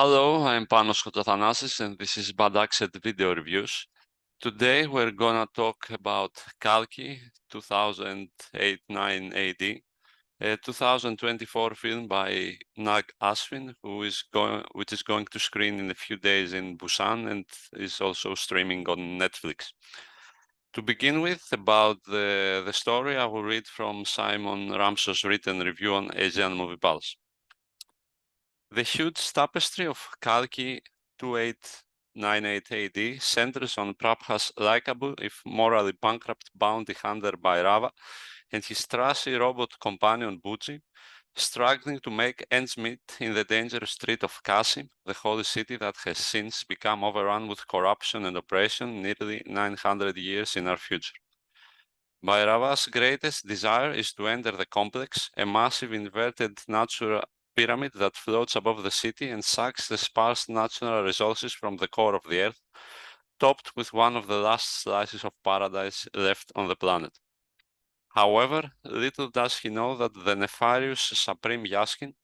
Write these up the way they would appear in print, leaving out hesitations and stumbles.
Hello, I'm Panos Kotothanasis and this is Bad Accent Video Reviews. Today we're gonna talk about Kalki 2008-9 AD, a 2024 film by Nag Ashwin, which is going to screen in a few days in Busan and is also streaming on Netflix. To begin with, about the story, I will read from Simon Ramsaw's written review on Asian Movie Pulse. The huge tapestry of Kalki 2898 AD centers on Prabhas' likable, if morally bankrupt, bounty hunter Bhairava and his trusty robot companion Bujji, struggling to make ends meet in the dangerous street of Kashi, the holy city that has since become overrun with corruption and oppression nearly 900 years in our future. Bhairava's greatest desire is to enter the complex, a massive inverted natural pyramid that floats above the city and sucks the sparse natural resources from the core of the earth, topped with one of the last slices of paradise left on the planet. However, little does he know that the nefarious Supreme Yaskin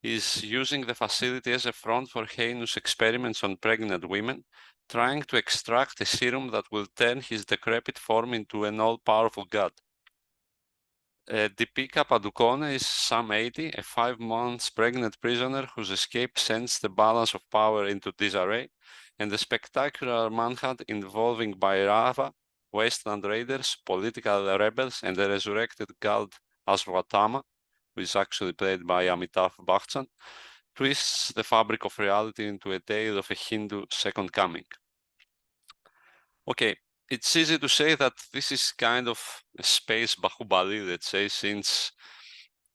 is using the facility as a front for heinous experiments on pregnant women, trying to extract a serum that will turn his decrepit form into an all-powerful god. Deepika Padukone is some 80, a 5 months pregnant prisoner whose escape sends the balance of power into disarray, and the spectacular manhunt involving Bhairava, wasteland raiders, political rebels, and the resurrected god Ashwatthama, who is actually played by Amitabh Bachchan, twists the fabric of reality into a tale of a Hindu second coming. Okay, it's easy to say that this is kind of a space Baahubali, let's say, since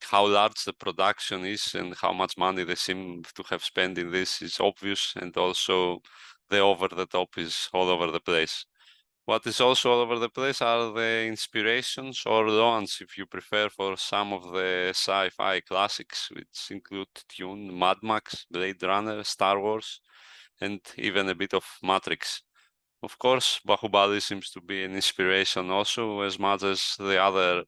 how large the production is and how much money they seem to have spent in this is obvious, and also the over the top is all over the place. What is also all over the place are the inspirations or loans, if you prefer, for some of the sci-fi classics, which include Dune, Mad Max, Blade Runner, Star Wars, and even a bit of Matrix. Of course, Baahubali seems to be an inspiration also, as much as the other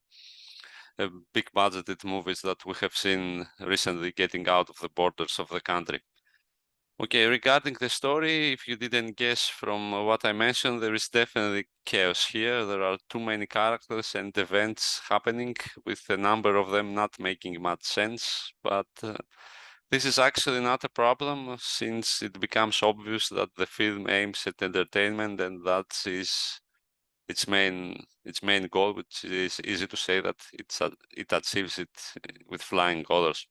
big budgeted movies that we have seen recently getting out of the borders of the country. Okay, regarding the story, if you didn't guess from what I mentioned, there is definitely chaos here. There are too many characters and events happening, with a number of them not making much sense. But this is actually not a problem, since it becomes obvious that the film aims at entertainment, and that is its main goal, which is easy to say that it achieves it with flying colors.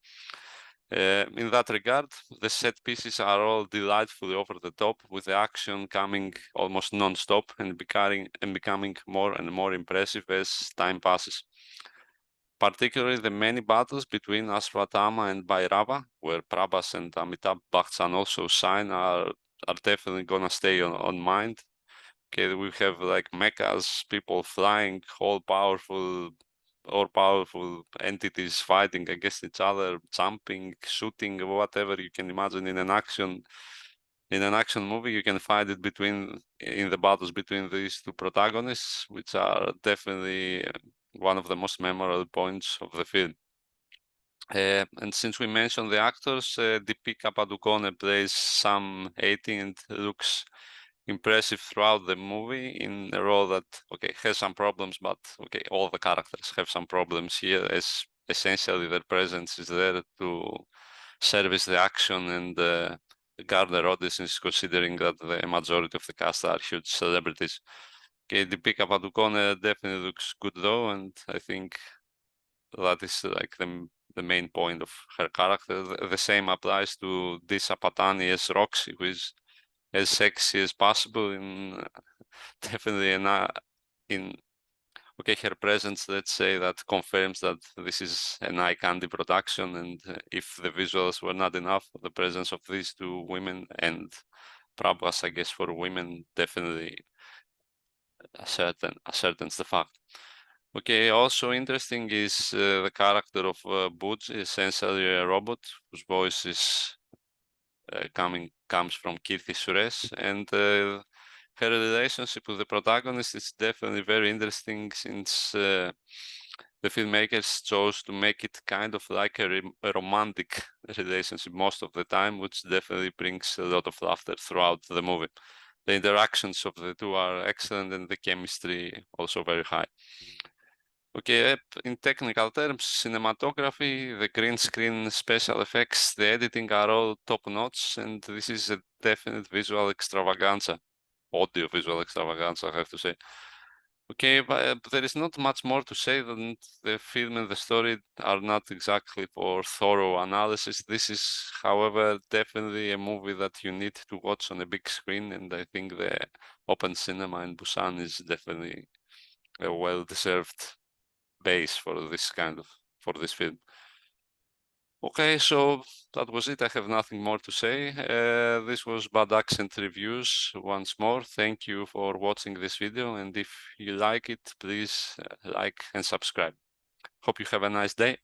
In that regard, the set pieces are all delightfully over the top, with the action coming almost non-stop and becoming more and more impressive as time passes. Particularly the many battles between Ashwatthama and Bhairava, where Prabhas and Amitabh Bachchan also shine, are definitely gonna stay on mind. Okay, we have like mechas, people flying, all powerful entities fighting against each other, jumping, shooting, whatever you can imagine in an action movie. You can find it in the battles between these two protagonists, which are definitely one of the most memorable points of the film. And since we mentioned the actors, Deepika Padukone plays Sam 80 and looks impressive throughout the movie in a role that, okay, has some problems, but okay, all the characters have some problems here, as essentially their presence is there to service the action and garner audiences, considering that the majority of the cast are huge celebrities. Okay, Deepika Padukone definitely looks good though, and I think that is like the main point of her character. The same applies to Disha Patani as Roxy, who is as sexy as possible in definitely in okay, her presence, let's say, that confirms that this is an eye candy production, and if the visuals were not enough, the presence of these two women and Prabhas, I guess, for women definitely ascertains the fact. Okay, also interesting is the character of Bujji, essentially a robot whose voice is comes from Keerthy Suresh, and her relationship with the protagonist is definitely very interesting, since the filmmakers chose to make it kind of like a romantic relationship most of the time, which definitely brings a lot of laughter throughout the movie. The interactions of the two are excellent and the chemistry also very high. Okay, in technical terms, cinematography, the green screen special effects, the editing are all top notch, and this is a definite visual extravaganza, audio visual extravaganza, I have to say. Okay, but there is not much more to say than the film and the story are not exactly for thorough analysis. This is, however, definitely a movie that you need to watch on a big screen, and I think the Open Cinema in Busan is definitely a well-deserved base for this film. Okay, so that was it. I have nothing more to say. This was Bad Accent Reviews once more. Thank you for watching this video, and if you like it, please like and subscribe. Hope you have a nice day.